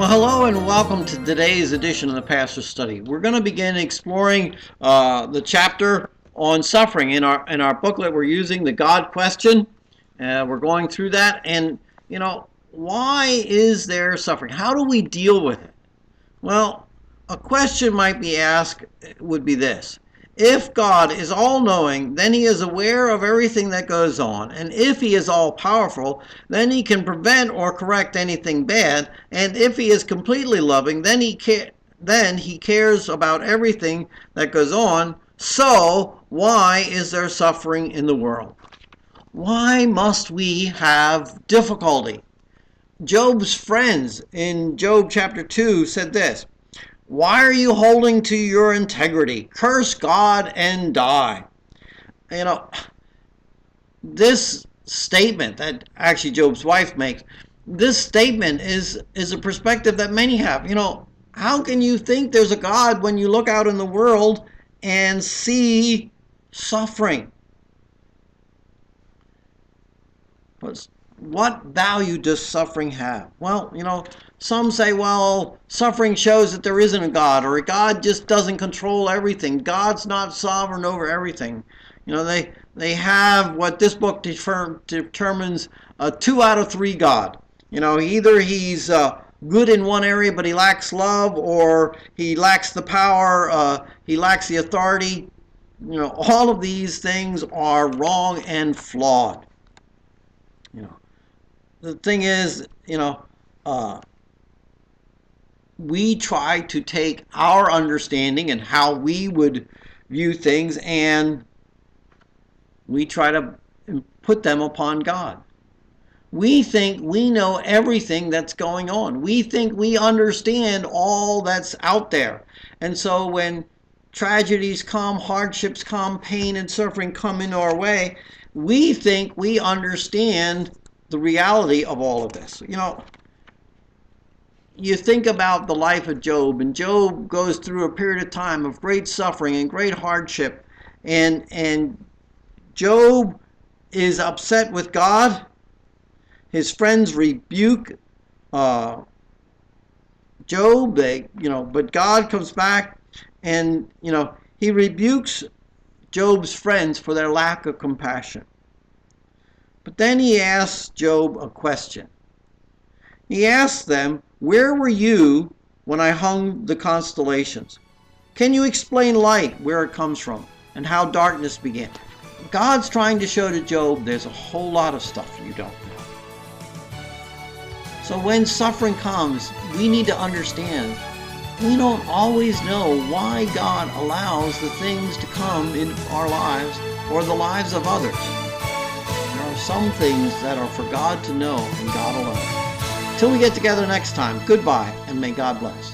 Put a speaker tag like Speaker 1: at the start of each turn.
Speaker 1: Well, hello and welcome to today's edition of the Pastor's Study. We're going to begin exploring the chapter on suffering. In our booklet, we're using the God question. We're going through that, and why is there suffering? How do we deal with it? Well, a question might be asked would be this: if God is all-knowing, then he is aware of everything that goes on. And if he is all-powerful, then he can prevent or correct anything bad. And if he is completely loving, then he cares about everything that goes on. So why is there suffering in the world? Why must we have difficulty? Job's friends in Job chapter 2 said this: "Why are you holding to your integrity? Curse God and die." This statement that actually Job's wife makes, this statement is a perspective that many have. How can you think there's a God when you look out in the world and see suffering? What value does suffering have? Well, some say, well, suffering shows that there isn't a God, or God just doesn't control everything. God's not sovereign over everything. They have what this book determines a 2 out of 3 God. Either he's good in one area, but he lacks love, or he lacks the power, he lacks the authority. All of these things are wrong and flawed. The thing is, we try to take our understanding and how we would view things, and we try to put them upon God. We think we know everything that's going on. We think we understand all that's out there. And so when tragedies come, hardships come, pain and suffering come into our way, we think we understand the reality of all of this. You think about the life of Job, and Job goes through a period of time of great suffering and great hardship, and Job is upset with God. His friends rebuke Job, but God comes back and he rebukes Job's friends for their lack of compassion. But then he asks Job a question. He asks them, "Where were you when I hung the constellations? Can you explain light, where it comes from, and how darkness began?" God's trying to show to Job there's a whole lot of stuff you don't know. So when suffering comes, we need to understand we don't always know why God allows the things to come in our lives or the lives of others. There are some things that are for God to know and God alone. Till we get together next time, goodbye, and may God bless.